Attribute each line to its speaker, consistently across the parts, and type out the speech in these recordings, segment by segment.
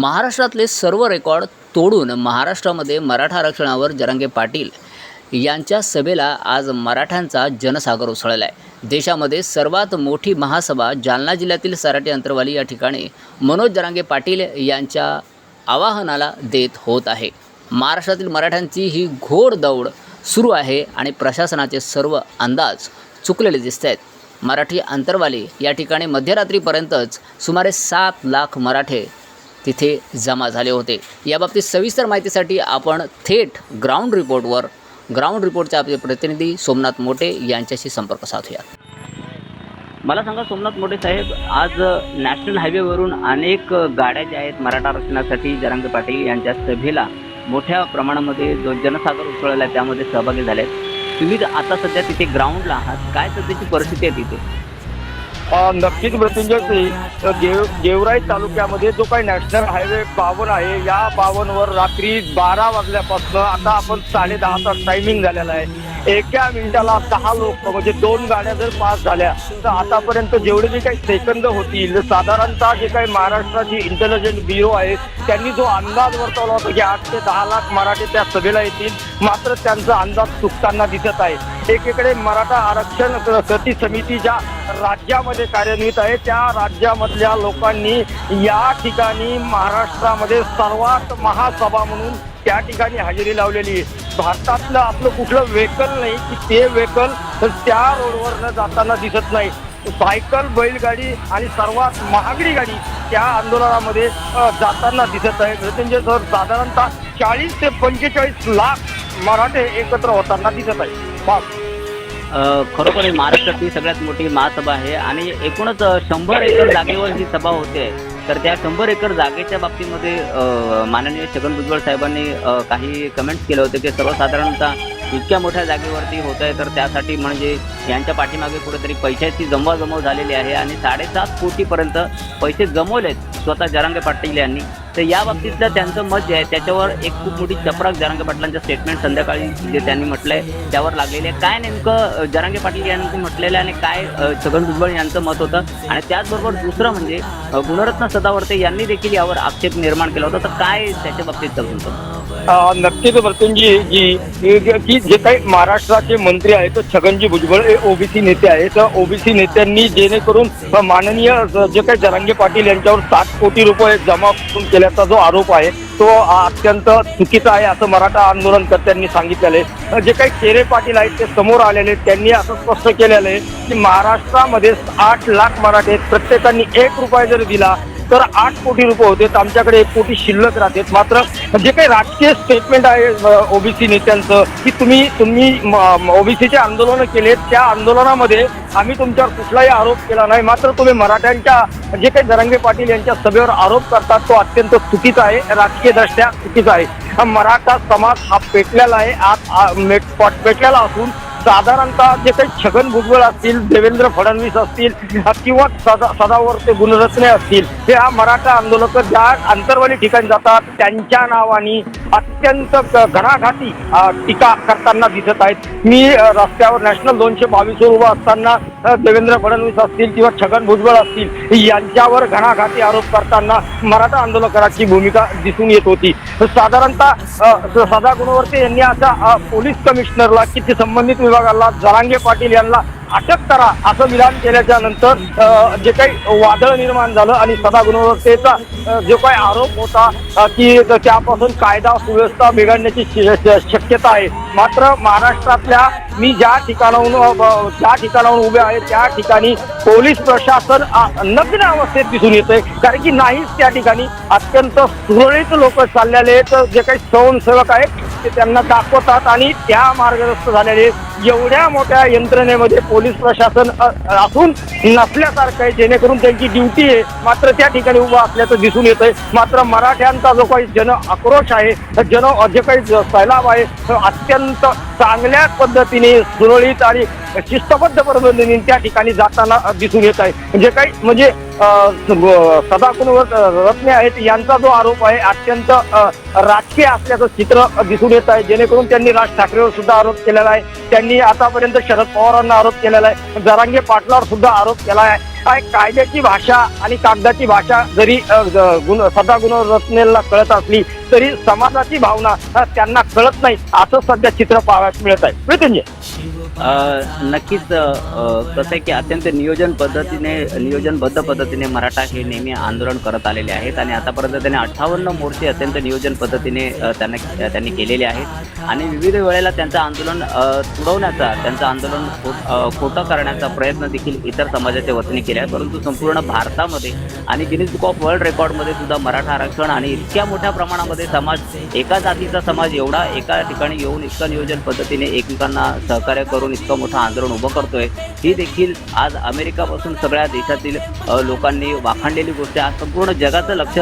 Speaker 1: महाराष्ट्रातले सर्व रेकॉर्ड तोडून महाराष्ट्रामध्ये मराठा आरक्षणावर जरांगे पाटील यांच्या सभेला आज मराठ्यांचा जनसागर उसळला आहे। देशामध्ये सर्वात मोठी महासभा जालना जिल्ह्यातील सराटी अंतरवाली या ठिकाणी मनोज जरांगे पाटील यांच्या आवाहनाला देत होत आहे। महाराष्ट्रातील मराठ्यांची ही घोड दौड सुरू आहे आणि प्रशासनाचे सर्व अंदाज चुकलेले दिसत आहेत। मराठी अंतरवाली या ठिकाणी मध्यरात्रीपर्यंतच सुमारे 7 लाख मराठे तिथे जमा झाले होते। याबाबतीत सविस्तर माहितीसाठी आपण थेट ग्राउंड रिपोर्टचे आपले प्रतिनिधी सोमनाथ मोटे यांच्याशी संपर्क साधूया। मला सांगा सोमनाथ मोटे साहेब, आज नॅशनल हायवेवरून अनेक गाड्या ज्या आहेत मराठा आरक्षणासाठी जरांगे पाटील यांच्या सभेला मोठ्या प्रमाणामध्ये जो जनसागर उसळला आहे त्यामध्ये सहभागी झाले आहेत। तुम्ही आता सध्या तिथे ग्राउंडला आहात, काय सध्याची परिस्थिती आहे तिथे?
Speaker 2: नक्कीच मृत्युंजय, गेवराई तालुक्यामध्ये जो काही नॅशनल हायवे 52 आहे, या 52 वर रात्री 12 वाजल्यापासून आता आपण 10:30चा टायमिंग झालेला आहे। एका मिनिटाला 10 लोक म्हणजे 2 गाड्या जर पास झाल्या तर आतापर्यंत जेवढे जे काही सेकंद होतील, साधारणतः जे काही महाराष्ट्राची इंटेलिजन्स ब्युरो आहे त्यांनी जो अंदाज वर्तवला होता की 8 ते 10 लाख मराठे त्या सभेला येतील, मात्र त्यांचा अंदाज चुकताना दिसत आहे। एकीकडे मराठा आरक्षण कृती समिती ज्या राज्यामध्ये कार्यान्वित आहे त्या राज्यामधल्या लोकांनी या ठिकाणी महाराष्ट्रामध्ये सर्वात महासभा म्हणून त्या ठिकाणी हजेरी लावलेली आहे। भारतातलं आपलं कुठलं व्हेकल नाही की ते व्हेकल त्या रोडवर जाताना दिसत नाही। सायकल, बैलगाडी आणि सर्वात महागडी गाडी त्या आंदोलनामध्ये जाताना दिसत आहे। म्हणजे सर साधारणतः 40 ते 45 लाख मराठे एकत्र होताना दिसत आहे।
Speaker 1: खरोखर महाराष्ट्रातली सगळ्यात मोठी महासभा आहे आणि एकूणच 100 एकर जागेवर ही सभा होते। तर त्या 100 एकर जागेच्या बाबतीमध्ये माननीय छगन भुजबळ साहेबांनी काही कमेंट्स केले होते की सर्वसाधारणतः इतक्या मोठ्या जागेवरती होत आहे, तर त्यासाठी म्हणजे यांच्या पाठीमागे कुठेतरी पैशाची जमवाजमव झालेली आहे आणि 7.5 कोटीपर्यंत पैसे जमवलेत स्वतः जरांगे पाटील यांनी। तर या बाबतीतलं त्यांचं मत जे आहे त्याच्यावर एक खूप मोठी चपराक जरांगे पाटलांचं स्टेटमेंट संध्याकाळी जे त्यांनी म्हटलं आहे त्यावर लागलेले आहे। काय नेमकं जरांगे पाटील यांनी म्हटलेलं आहे आणि काय छगन भुजबळ यांचं मत होतं, आणि त्याचबरोबर दुसरं म्हणजे गुणरत्न सदावर्ते यांनी देखील यावर आक्षेप निर्माण केला होता। तर काय त्याच्या बाबतीत तुमचं?
Speaker 2: नक्कीच मृत्युंजय की जे काही महाराष्ट्राचे मंत्री आहेत छगनजी भुजबळ हे ओबीसी नेते आहेत। ओबीसी नेत्यांनी जेणेकरून माननीय जे काही जरांगे पाटील यांच्यावर 7 कोटी रुपये जमा केल्याचा जो आरोप आहे तो अत्यंत चुकीचा आहे असं मराठा आंदोलनकर्त्यांनी सांगितलेलं आहे। जे काही शेरे पाटील आहेत ते समोर आलेले आहेत, त्यांनी असं स्पष्ट केलेलं आहे की महाराष्ट्रामध्ये 8 लाख मराठे आहेत, प्रत्येकाने 1 रुपया जर दिला तर 8 कोटी रुपये होते, तर आमच्याकडे 1 कोटी शिल्लक राहते। मात्र जे काही राजकीय स्टेटमेंट आहे ओबीसी नेत्यांचं की तुम्ही ओबीसीचे आंदोलन केले, त्या आंदोलनामध्ये आम्ही तुमच्यावर कुठलाही आरोप केला नाही, मात्र तुम्ही मराठ्यांच्या जे काही जरांगे पाटील यांच्या सभेवर आरोप करतात तो अत्यंत चुकीचा आहे, राजकीय दृष्ट्या चुकीचा आहे। मराठा समाज हा पेटलेला आहे, आज पेटलेला असून साधारणतः जे काही छगन भुजबळ असतील, देवेंद्र फडणवीस असतील किंवा सदावर्ते गुणरत्ने असतील, हे मराठा आंदोलक ज्या अंतरवाली ठिकाणी जातात त्यांच्या नावाने अत्यंत घणाघाती टीका करताना दिसत आहेत। मी रस्त्यावर नॅशनल 222 वर उभा असताना देवेंद्र फडणवीस असतील किंवा छगन भुजबळ असतील यांच्यावर घणाघाती आरोप करताना मराठा आंदोलकांची भूमिका दिसून येत होती। साधारणतः सदा गुणवर्ते यांनी आता पोलीस कमिशनरला की संबंधित विभागाला जरांगे पाटील यांना अटक करा असं विधान केल्याच्या नंतर जे काही वादळ निर्माण झालं आणि सदा गुणवत्तेचा जो काही आरोप होता की त्यापासून कायदा सुव्यवस्था बिघडण्याची शक्यता आहे। मात्र महाराष्ट्रातल्या मी ज्या ठिकाणाहून उभे आहे त्या ठिकाणी पोलीस प्रशासन नग्न अवस्थेत दिसून येतंय, कारण की नाहीच त्या ठिकाणी अत्यंत सुरळीत लोक चाललेले आहेत। जे काही स्वयंसेवक आहेत ते त्यांना दाखवतात आणि त्या मार्गदर्शक झालेले एवढ्या मोठ्या यंत्रणेमध्ये पोलीस प्रशासन असून नसल्यासारखं आहे, जेणेकरून त्यांची ड्युटी आहे मात्र त्या ठिकाणी उभा असल्याचं दिसून येतंय। मात्र मराठ्यांचा जो काही जन आक्रोश आहे, जे काही सैलाब आहे अत्यंत चांगल्या पद्धतीने सुरळीत आणि शिस्तबद्ध पद्धतीने त्या ठिकाणी जाताना दिसून येत आहे। जे काही म्हणजे सदा गुणरत्ने आहेत यांचा जो आरोप आहे अत्यंत राजकीय असल्याचं चित्र दिसून येत आहे, जेणेकरून त्यांनी राज ठाकरेवर सुद्धा आरोप केलेला आहे, त्यांनी आतापर्यंत शरद पवारांना आरोप केलेला आहे, जरांगे पाटलावर सुद्धा आरोप केला आहे काय कायद्याची भाषा आणि कागदाची भाषा जरी सदा गुणरत्नेला कळत असली तरी समाजाची भावना त्यांना कळत नाही, असं सध्या चित्र पाहायला मिळत आहे. प्रीतमजी,
Speaker 1: नक्कीच कसं आहे की अत्यंत नियोजनबद्ध पद्धतीने मराठा हे नेहमी आंदोलन करत आलेले आहेत आणि आतापर्यंत त्याने 58 मोर्चे अत्यंत नियोजन पद्धतीने त्यांनी केलेले आहेत आणि विविध वेळेला त्यांचं आंदोलन तुडवण्याचा, त्यांचं आंदोलन खोटं करण्याचा प्रयत्न देखील इतर समाजाच्या वतीने केला आहे. परंतु संपूर्ण भारतामध्ये आणि गिनीज बुक ऑफ वर्ल्ड रेकॉर्डमध्ये सुद्धा मराठा आरक्षण आणि इतक्या मोठ्या प्रमाणामध्ये समाज, एका जातीचा समाज एवढा एका ठिकाणी येऊन इतकं नियोजन पद्धतीने एकमेकांना सहकार्य करून इतकं मोठं आंदोलन उभं करतोय, ही देखील आज अमेरिकापासून सगळ्या देशातील लोकांनी वाखाणलेली गोष्ट आहे. आज संपूर्ण जगाचं लक्ष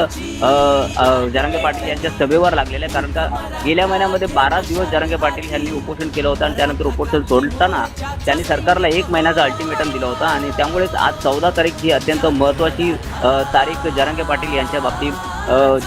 Speaker 1: जरांगे पाटील यांच्या सभेवर लागलेलं आहे. कारण का गेल्या महिन्यामध्ये 12 दिवस जरांगे पाटील यांनी उपोषण केलं होतं आणि त्यानंतर उपोषण सोडताना त्यांनी सरकारला 1 महिन्याचा अल्टिमेटम दिलं होतं आणि त्यामुळेच आज 14 तारीख ही अत्यंत महत्त्वाची तारीख जरांगे पाटील यांच्या बाबतीत,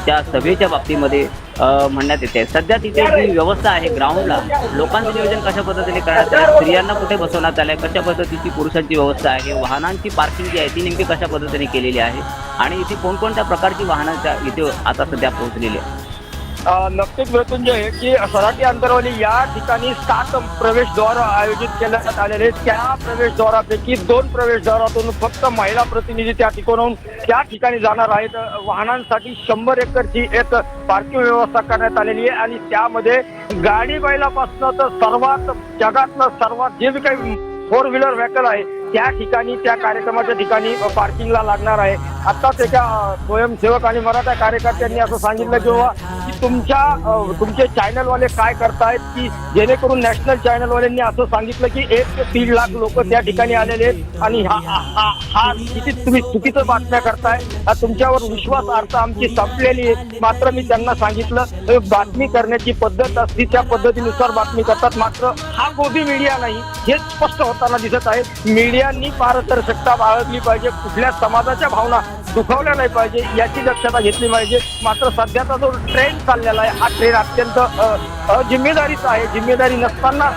Speaker 1: त्या सभेच्या बाबतीमध्ये म्हणण्यात येते. सध्या तिथे जी व्यवस्था आहे ग्राउंडला, लोकांचं नियोजन कशा पद्धतीने करण्यात आलं, स्त्रियांना कुठे बसवण्यात आलं आहे, कशा पद्धतीची पुरुषांची व्यवस्था आहे, वाहनांची पार्किंग जी आहे ती नेमकी कशा पद्धतीने केलेली आहे आणि इथे कोणकोणत्या प्रकारची वाहनांच्या इथे आता सध्या पोहोचलेली आहे.
Speaker 2: नक्कीच मृत्युंजय, की सराटी अंतरवाली या ठिकाणी 7 प्रवेशद्वार आयोजित करण्यात आलेले आहेत. त्या प्रवेशद्वारापैकी 2 प्रवेशद्वारातून फक्त महिला प्रतिनिधी त्या ठिकाणी जाणार आहेत. वाहनांसाठी 100 एकरची एक पार्किंग व्यवस्था करण्यात आलेली आहे आणि त्यामध्ये गाडी बैलापासून तर जगातलं सर्वात जे काही 4 व्हीलर व्हेकल आहे त्या ठिकाणी, त्या कार्यक्रमाच्या ठिकाणी पार्किंगला लागणार आहे. आत्ताच एका स्वयंसेवक आणि मराठा कार्यकर्त्यांनी असं सांगितलं की तुमचे चॅनलवाले काय करतायत, की जेणेकरून नॅशनल चॅनलवाल्यांनी असं सांगितलं की 1 ते 3 लाख लोक त्या ठिकाणी आलेले आहेत आणि हा किती तुम्ही चुकीचं बातम्या करताय, तुमच्यावर विश्वासार्हता आमची संपलेली आहे. मात्र मी त्यांना सांगितलं बातमी करण्याची पद्धत असती, त्या पद्धतीनुसार बातमी करतात. मात्र हा गोदी मीडिया नाही हे स्पष्ट होताना दिसत आहे. मीडियांनी पारदर्शकता बाळगली पाहिजे, कुठल्या समाजाच्या भावना दुखावल्या नाही पाहिजे याची दक्षता घेतली पाहिजे. मात्र सध्याचा जो ट्रेंड चाललेला आहे हा ट्रेंड अत्यंत जिम्मेदारीचा आहे. जिम्मेदारी नसताना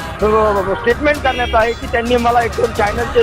Speaker 2: स्टेटमेंट करण्यात आहे की त्यांनी मला 1-2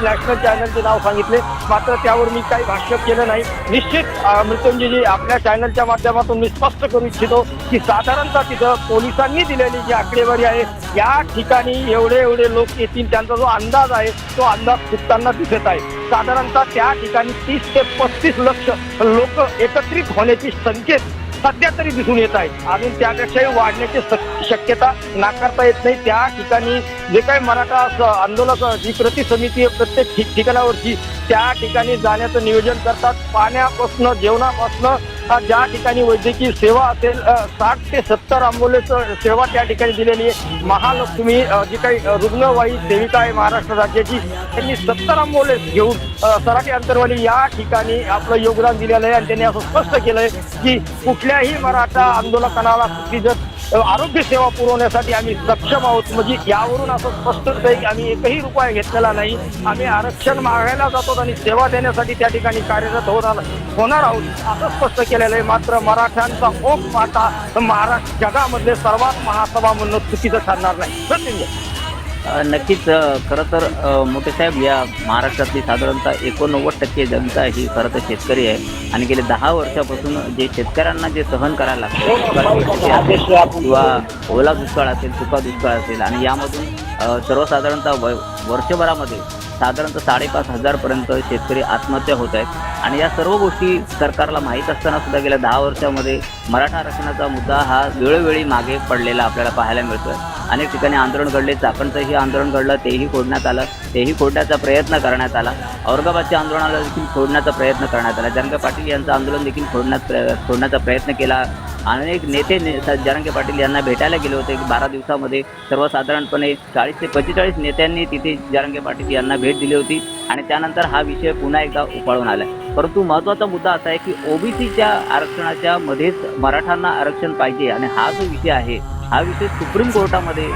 Speaker 2: नॅशनल चॅनलचे नाव सांगितले, मात्र त्यावर मी काही भाष्य केलं नाही. निश्चित मृत्युंजयजी, आपल्या चॅनलच्या माध्यमातून मी स्पष्ट करू इच्छितो की साधारणतः तिथं पोलिसांनी दिलेली जी आकडेवारी आहे, या ठिकाणी एवढे लोक येतील त्यांचा जो अंदाज आहे तो अंदाज चुकताना दिसत आहे. साधारणतः त्या ठिकाणी 30 ते 35 लक्ष लोक एकत्रित होण्याची संकेत सध्या तरी दिसून येत आहे. अजून त्यापेक्षाही वाढण्याची शक्यता नाकारता येत नाही. त्या ठिकाणी जे काही मराठा आंदोलक जी कृती समिती आहे प्रत्येक ठिकाणावरची त्या ठिकाणी जाण्याचं नियोजन करतात. पाण्यापासून जेवणापासून ज्या ठिकाणी वैद्यकीय सेवा असेल 60 ते 70 अँब्युलन्स सेवा त्या ठिकाणी दिलेली आहे. महालक्ष्मी जी काही रुग्णवाही सेविका आहे महाराष्ट्र राज्याची, त्यांनी 70 अँब्युलन्स घेऊन सराटी अंतरवाली या ठिकाणी आपलं योगदान दिलेलं आहे आणि त्यांनी असं स्पष्ट केलं आहे की कुठल्याही मराठा आंदोलकांना आरोग्य सेवा पुरवण्यासाठी आम्ही सक्षम आहोत. म्हणजे यावरून असं स्पष्ट होतं की आम्ही 1ही रुपया घेतलेला नाही, आम्ही आरक्षण मागायला जातो आणि सेवा देण्यासाठी त्या ठिकाणी कार्यरत होणार आहोत असं स्पष्ट केलेलं आहे. मात्र मराठ्यांचा ओघ पाहता महाराष्ट्र जगामधले सर्वात महासभा म्हणून चुकीचं ठरणार नाही.
Speaker 1: नक्कीच, खरं तर मोठे साहेब, या महाराष्ट्रातली साधारणतः 89% जनता ही खरं तर शेतकरी आहे आणि गेले 10 वर्षापासून जे शेतकऱ्यांना जे सहन करायला लागतं किंवा ओला दुष्काळ असेल, सुका दुष्काळ असेल आणि यामधून सर्वसाधारणतः वर्षभरामध्ये साधारणतः 5,500पर्यंत शेतकरी आत्महत्या होत आहेत आणि या सर्व गोष्टी सरकारला माहीत असताना सुद्धा गेल्या 10 वर्षामध्ये मराठा आरक्षणाचा मुद्दा हा वेळोवेळी मागे पडलेला आपल्याला पाहायला मिळतोय. अनेक ठिकाणी आंदोलन घडले, चाकणचंही आंदोलन घडलं, तेही फोडण्यात आलं, तेही फोडण्याचा प्रयत्न करण्यात आला. औरंगाबादच्या आंदोलनाला देखील फोडण्याचा प्रयत्न करण्यात आला. जरांगे पाटील यांचं आंदोलन देखील फोडण्याचा प्रयत्न केला. अनेक नेते जरांगे पाटील यांना भेटायला गेले होते. 12 दिवसामध्ये सर्वसाधारणपणे 40 ते 45 नेत्यांनी तिथे जरांगे पाटील यांना भेट दिली होती आणि त्यानंतर हा विषय पुन्हा एकदा उफाळून आला. परंतु महत्त्वाचा मुद्दा असा आहे की ओबीसीच्या आरक्षणाच्या मध्येच मराठांना आरक्षण पाहिजे आणि हा जो विषय आहे हा विषय सुप्रीम कोर्टामध्ये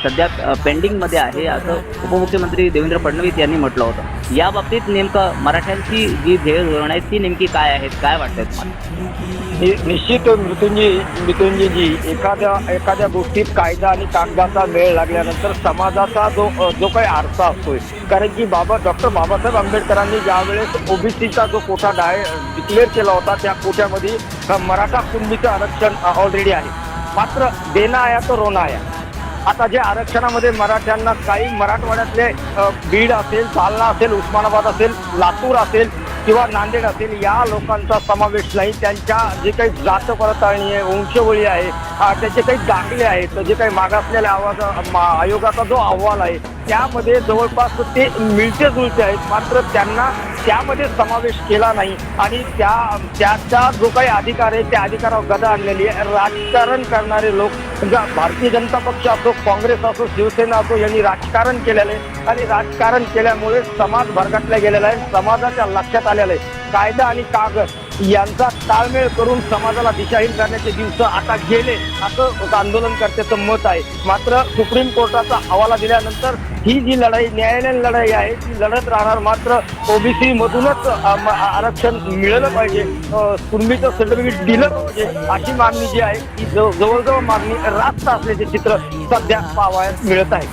Speaker 1: सध्या पेंडिंगमध्ये आहे असं उपमुख्यमंत्री देवेंद्र फडणवीस यांनी म्हटलं होतं. या बाबतीत नेमकं मराठ्यांची जी ध्येय धोरणं आहेत ती नेमकी काय आहेत, काय वाटतंय तुम्हाला?
Speaker 2: निश्चित मृत्युंजयजी एखाद्या गोष्टीत कायदा आणि कागदाचा मेळ लागल्यानंतर समाजाचा जो काही आरसा असतोय, कारण की डॉक्टर बाबासाहेब आंबेडकरांनी ज्यावेळेस ओबीसीचा जो कोटा डिक्लेअर केला होता त्या कोट्यामध्ये मराठा कुणबीचं आरक्षण ऑलरेडी आहे. मात्र देना आया तो रोना आया. आता जे आरक्षणामध्ये मराठ्यांना काही मराठवाड्यातले बीड असेल, जालना असेल, उस्मानाबाद असेल, लातूर असेल किंवा नांदेड असेल या लोकांचा समावेश नाही. त्यांच्या जे काही जात पडताळणी आहे, वंशवळी आहे, त्याचे काही दाखले आहेत, जे काही मागासलेल्या आयोगाचा जो अहवाल आहे त्यामध्ये जवळपास ते मिळते जुळते आहेत. मात्र त्यांना त्यामध्ये समावेश केला नाही आणि त्याचा जो काही अधिकार आहे त्या अधिकारावर गदा आणलेली आहे. राजकारण करणारे लोक भारतीय जनता पक्ष असो, काँग्रेस असो, शिवसेना असो यांनी राजकारण केलेलं आहे आणि राजकारण केल्यामुळे समाज भरकटला गेलेला आहे. समाजाच्या लक्षात आलेलं आहे कायदा आणि कागद यांचा ताळमेळ करून समाजाला दिशाहीन करण्याचे दिवस आता गेले असं आंदोलनकर्त्याचं मत आहे. मात्र सुप्रीम कोर्टाचा हवाला दिल्यानंतर ही जी लढाई न्यायालयीन लढाई आहे ती लढत राहणार. मात्र ओबीसी मधूनच आरक्षण मिळालं पाहिजे, कुणबीचं सर्टिफिकेट दिलं पाहिजे अशी मागणी जी आहे ती जवळजवळ मागणी रास्त असल्याचे चित्र सध्या पाहावयास मिळत आहे.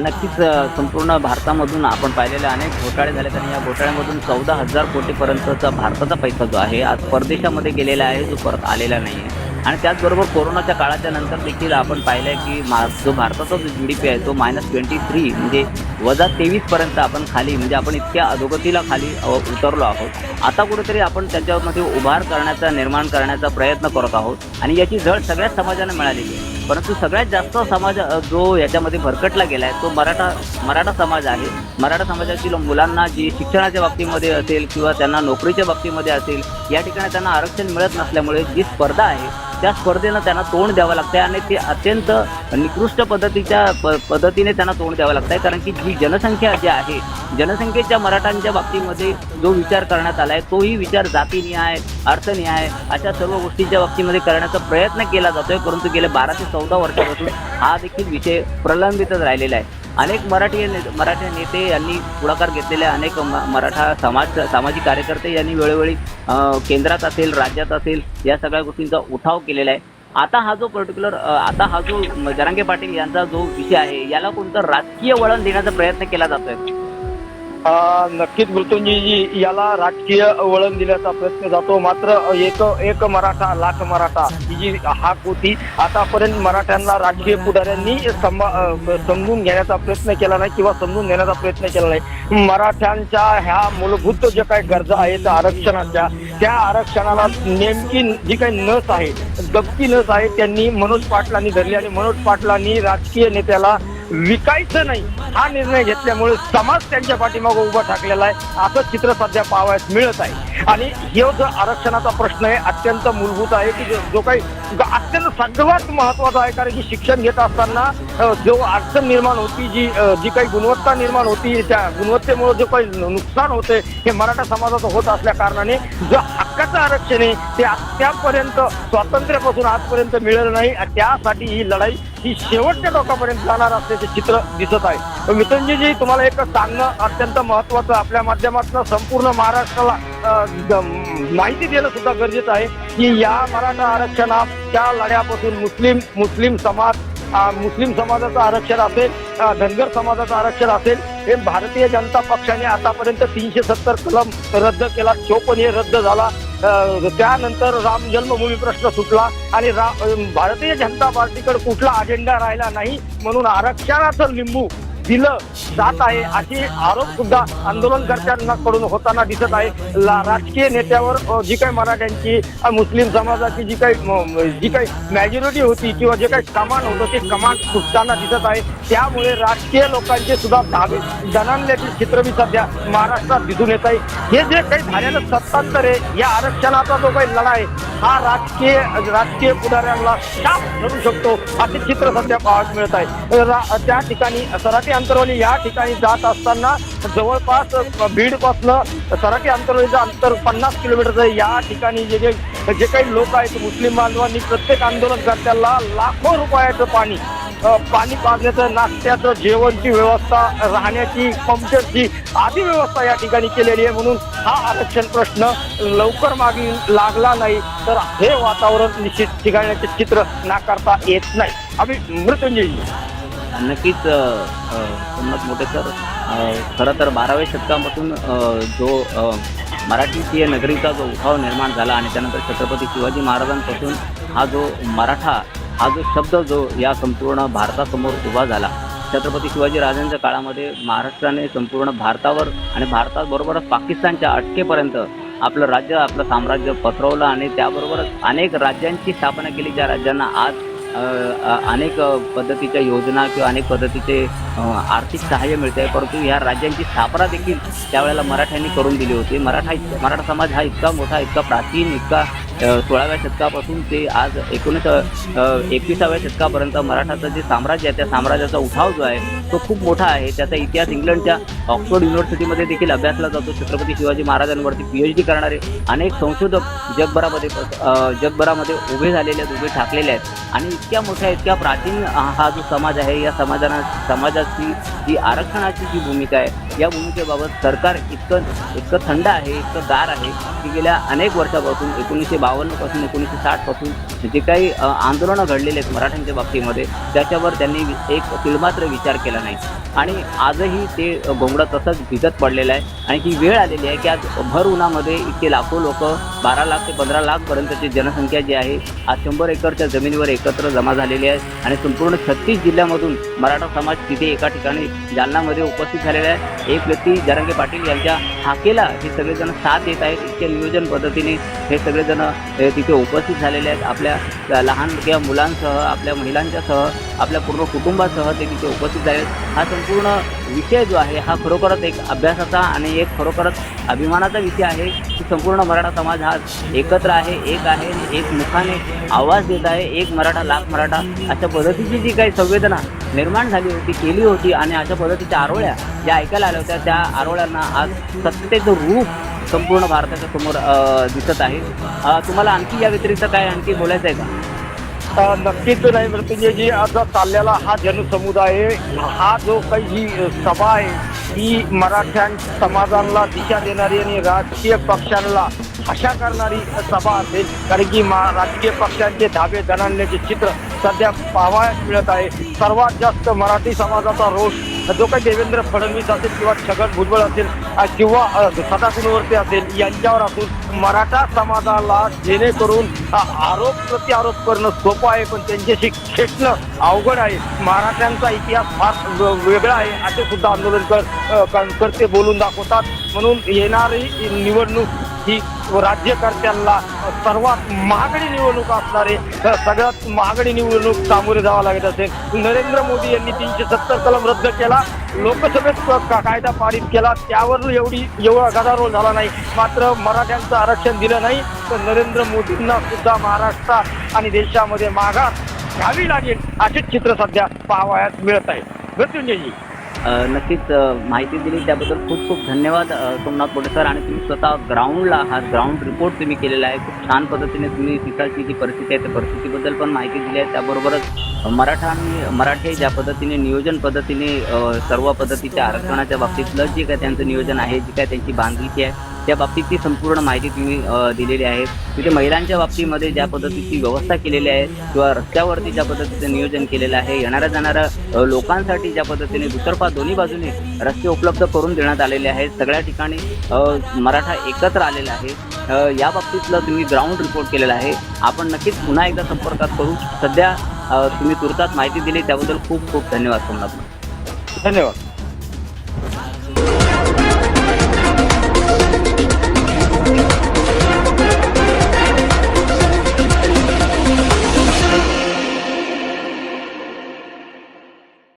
Speaker 1: नक्कीच संपूर्ण भारतामधून आपण पाहिलेले अनेक घोटाळे झाले आणि या घोटाळ्यामधून 14,000 कोटीपर्यंतचा भारताचा पैसा जो आहे आज परदेशामध्ये गेलेला आहे, जो परत आलेला नाही आहे. आणि त्याचबरोबर कोरोनाच्या काळाच्या नंतर देखील आपण पाहिलं आहे की जो भारताचा जो GDP आहे तो -23 म्हणजे -23पर्यंत आपण खाली म्हणजे आपण इतक्या अधोगतीला खाली उतरलो आहोत. आता कुठेतरी आपण त्याच्यामध्ये उभार करण्याचा निर्माण करण्याचा प्रयत्न करत आहोत आणि याची झळ सगळ्याच समाजाने मिळालेली आहे. परंतु सगळ्यात जास्त समाज जो याच्यामध्ये भरकटला गेला आहे तो मराठा समाज आहे. मराठा समाजातील मुलांना जी शिक्षणाच्या बाबतीमध्ये असेल किंवा त्यांना नोकरीच्या बाबतीमध्ये असेल या ठिकाणी त्यांना आरक्षण मिळत नसल्यामुळे जी स्पर्धा आहे त्या स्पर्धेनं त्यांना तोंड द्यावं लागतं आणि ते अत्यंत निकृष्ट पद्धतीने त्यांना तोंड द्यावं लागतं आहे. कारण की जी जनसंख्या जी आहे जनसंख्येच्या मराठ्यांच्या बाबतीमध्ये जो विचार करण्यात आला आहे तोही विचार जातीनिहाय, अर्थनिहाय अशा सर्व गोष्टींच्या बाबतीमध्ये करण्याचा प्रयत्न केला जातो आहे. परंतु गेल्या 12 ते 14 वर्षापासून हा देखील विषय प्रलंबितच राहिलेला आहे. अनेक मराठी नेते यांनी पुढाकार घेतलेल्या अनेक मराठा सामाजिक कार्यकर्ते यांनी वेळोवेळी केंद्रात असेल, राज्यात असेल या सगळ्या गोष्टींचा उठाव केलेला आहे. आता हा जो जरांगे पाटील यांचा जो विषय आहे याला कोणतं राजकीय वळण देण्याचा प्रयत्न केला जातोय?
Speaker 2: नक्कीच मृत्युंजयजी याला राजकीय वळण दिल्याचा प्रयत्न जातो. मात्र एक मराठा लाख मराठा ही जी हाक होती आतापर्यंत मराठ्यांना राजकीय पुढाऱ्यांनी समजून घेण्याचा प्रयत्न केला नाही किंवा समजून घेण्याचा प्रयत्न केला नाही. मराठ्यांच्या ह्या मूलभूत ज्या काही गरजा आहेत आरक्षणाच्या त्या आरक्षणाला नेमकी जी काही नस आहे, दबकी नस आहे त्यांनी मनोज पाटलांनी धरली आणि मनोज पाटलांनी राजकीय नेत्याला विकायचं नाही हा निर्णय घेतल्यामुळे समाज त्यांच्या पाठीमागे उभा ठाकलेला आहे असं चित्र सध्या पाहावयास मिळत आहे. आणि हे जो आरक्षणाचा प्रश्न आहे अत्यंत मूलभूत आहे की जो काही अत्यंत सर्वात महत्वाचा आहे. कारण की शिक्षण घेत असताना जो अडचण निर्माण होती, जी काही गुणवत्ता निर्माण होती त्या गुणवत्तेमुळे जो काही नुकसान होते हे मराठा समाजाचं होत असल्या कारणाने जो हक्काचं आरक्षण आहे ते आतापर्यंत स्वातंत्र्यापासून आजपर्यंत मिळालं नाही. त्यासाठी ही लढाई ही शेवटच्या टोकापर्यंत जाणार असल्याचे चित्र दिसत आहे. मित्रंजीजी तुम्हाला एक सांगणं अत्यंत महत्वाचं आपल्या माध्यमातून संपूर्ण महाराष्ट्राला माहिती देणं सुद्धा गरजेचं आहे की या मराठा आरक्षणाच्या लढ्यापासून मुस्लिम समाजाचं आरक्षण असेल, धनगर समाजाचं आरक्षण असेल हे भारतीय जनता पक्षाने आतापर्यंत 370 कलम रद्द केला, 54 हे रद्द झाला. त्यानंतर राम जन्मभूमी प्रश्न सुटला आणि भारतीय जनता पार्टीकडे कुठला अजेंडा राहिला नाही म्हणून आरक्षणाचं लिंबू दिलं जात आहे अशी आरोप सुद्धा आंदोलनकर्त्यांकडून होताना दिसत आहे. राजकीय नेत्यावर जी काही मराठ्यांची मुस्लिम समाजाची जी काही मॅजॉरिटी होती किंवा जे काही कमांड होतं ते कमांड सुटताना दिसत आहे. त्यामुळे राजकीय लोकांचे सुद्धा धावे दणाणल्याचे चित्र मी सध्या महाराष्ट्रात दिसून येत आहे. हे जे काही झालेलं सत्तांतर आहे या आरक्षणाचा जो काही लढा आहे हा राजकीय पुढाऱ्यांना शाप ठरू शकतो असे चित्र सध्या पाहायला मिळत आहे. त्या ठिकाणी सराटी अंतरवली या ठिकाणी जात असताना जवळपास बीडपासनं सराटी अंतरवलीचं अंतर 50 किलोमीटरचं या ठिकाणी जे जे काही लोक आहेत मुस्लिम बांधवांनी प्रत्येक आंदोलनकर्त्याला लाखो रुपयाचं पाणी पाजण्याचं, नाश्त्याचं, जेवणची व्यवस्था, राहण्याची, पंक्चरची आदी व्यवस्था या ठिकाणी केलेली आहे. म्हणून हा आरक्षण प्रश्न लवकर मागे लागला नाही तर हे वातावरण निश्चित ठिकाणाचे चित्र नाकारता येत नाही. आम्ही मृत्युंजयजी.
Speaker 1: नक्कीच सोमनाथ मोठे सर, खरं तर 12व्या शतकापासून जो मराठीची नगरीचा जो उठाव निर्माण झाला आणि त्यानंतर छत्रपती शिवाजी महाराजांपासून हा जो मराठा हा जो शब्द जो या संपूर्ण भारतासमोर उभा झाला, छत्रपती शिवाजी राजांच्या काळामध्ये महाराष्ट्राने संपूर्ण भारतावर आणि भारताबरोबरच पाकिस्तानच्या अटकेपर्यंत आपलं राज्य, आपलं साम्राज्य पसरवलं आणि त्याबरोबरच अनेक राज्यांची स्थापना केली, ज्या राज्यांना आज अनेक पद्धतीच्या योजना किंवा अनेक पद्धतीचे आर्थिक सहाय्य मिळते आहे. परंतु ह्या राज्यांची स्थापना देखील त्यावेळेला मराठ्यांनी करून दिली होती. मराठा समाज हा इतका मोठा, इतका प्राचीन, इतका 16व्या शतकापासून ते आज 21व्या शतकापर्यंत मराठाचं जे साम्राज्य आहे त्या साम्राज्याचा उठाव जो आहे तो खूप मोठा आहे. त्याचा इतिहास इंग्लंडच्या ऑक्सफोर्ड युनिव्हर्सिटीमध्ये देखील अभ्यासला जातो. छत्रपती शिवाजी महाराजांवरती PhD करणारे अनेक संशोधक जगभरामध्ये उभे झालेले आहेत, उभे ठाकलेले आहेत. आणि इतक्या मोठ्या, इतक्या प्राचीन हा जो समाज आहे, या समाजाची जी आरक्षणाची जी भूमिका आहे, या भूमिकेबाबत सरकार इतकं थंड आहे, इतकं गार आहे की गेल्या अनेक वर्षापासून 1952 पासून 1960 पासून जे काही आंदोलनं घडलेले आहेत मराठ्यांच्या बाबतीमध्ये त्याच्यावर त्यांनी एक तिळमात्र विचार केला नाही. आणि आजही ते घोंगडं तसंच भिजत पडलेलं आहे. आणि ही वेळ आलेली आहे की आज भर उन्हामध्ये इतके लाखो लोक, 12 लाख ते 15 लाखपर्यंतची जनसंख्या जी आहे आज 100 एकरच्या जमिनीवर एकत्र जमा झालेली आहे. आणि संपूर्ण 36 जिल्ह्यामधून मराठा समाज तिथे एका ठिकाणी जालनामध्ये उपस्थित झालेला आहे. एक व्यक्ती जरांगे पाटील यांच्या हाकेला हे सगळेजण साथ देत आहेत. इतक्या नियोजन पद्धतीने हे सगळेजण तिथे उपस्थित झालेले आहेत. आपल्या लहान किंवा मुलांसह, आपल्या महिलांच्यासह, आपल्या पूर्ण कुटुंबासह ते तिथे उपस्थित झाले आहेत. हा संपूर्ण विषय जो आहे हा खरोखरच एक अभ्यासाचा आणि एक खरोखरच अभिमानाचा विषय आहे की संपूर्ण मराठा समाज हा एकत्र आहे, एक आहे, एक मुखाने आवाज देत आहे. एक मराठा लाख मराठा अशा पद्धतीची जी काही संवेदना निर्माण झाली होती, केली होती आणि अशा पद्धतीच्या आरोळ्या ज्या ऐकायला आल्या होत्या, त्या आरोळ्यांना आज सत्तेचं रूप संपूर्ण भारताच्या समोर दिसत आहे. तुम्हाला आणखी या व्यतिरिक्त काय आणखी बोलायचं आहे का?
Speaker 2: नक्कीच नाही मृत्युंजयजी. आता चाललेला हा जनसमुदाय, हा जो काही ही सभा आहे ही मराठ्यां समाजाला दिशा देणारी आणि राजकीय पक्षांना भाषा करणारी सभा असेल. कारण की राजकीय पक्षांचे धाबे दणाणल्याचे चित्र सध्या पाहावयास मिळत आहे. सर्वात जास्त मराठी समाजाचा रोष जो काही देवेंद्र फडणवीस असेल किंवा छगन भुजबळ असेल किंवा सदाकुलवर्ती असेल यांच्यावर असून मराठा समाजाला जेणेकरून आरोप प्रत्यारोप करणं सोपं आहे पण त्यांच्याशी खेचणं अवघड आहे. मराठ्यांचा इतिहास फार वेगळा आहे असे सुद्धा आंदोलनकर्ते बोलून दाखवतात. म्हणून येणारी निवडणूक ही राज्यकर्त्यांना सर्वात महागडी निवडणूक असणारे, सगळ्यात महागडी निवडणूक सामोरे जावं लागत असेल. नरेंद्र मोदी यांनी 370 कलम रद्द केला, लोकसभेत कायदा पारित केला, त्यावर एवढा गदारोळ झाला नाही. मात्र मराठ्यांचं आरक्षण दिलं नाही तर नरेंद्र मोदींना सुद्धा महाराष्ट्रात आणि देशामध्ये माघार घ्यावी लागेल असे चित्र सध्या पाहावयास मिळत आहे. मृत्युंजयजी.
Speaker 1: नक्कीच माहिती दिली त्याबद्दल खूप खूप धन्यवाद सोमनाथ मोठे सर. आणि तुम्ही स्वतः ग्राउंडला हा ग्राउंड रिपोर्ट तुम्ही केलेला आहे. खूप छान पद्धतीने तुम्ही तिथाची जी परिस्थिती आहे त्या परिस्थितीबद्दल पण माहिती दिली आहे. त्याबरोबरच मराठे ज्या पद्धतीने नियोजन पद्धतीने सर्व पद्धतीच्या आरक्षणाच्या बाबतीतलं जे काय त्यांचं नियोजन आहे, जी काय त्यांची बांधिलकी आहे त्या बाबतीतची संपूर्ण माहिती तुम्ही दिलेली आहे. तिथे महिलांच्या बाबतीमध्ये ज्या पद्धतीची व्यवस्था केलेली आहे किंवा रस्त्यावरती ज्या पद्धतीचं नियोजन केलेलं आहे, येणाऱ्या जाणाऱ्या लोकांसाठी ज्या पद्धतीने दुतर्फा दोन्ही बाजूने रस्ते उपलब्ध करून देण्यात आलेले आहेत, सगळ्या ठिकाणी मराठा एकत्र आलेला आहे, या बाबतीतलं तुम्ही ग्राउंड रिपोर्ट केलेला आहे. आपण नक्कीच पुन्हा एकदा संपर्कात करू. सध्या तुम्ही तुर्तास माहिती दिली त्याबद्दल खूप खूप धन्यवाद सोमनाथ.
Speaker 2: धन्यवाद.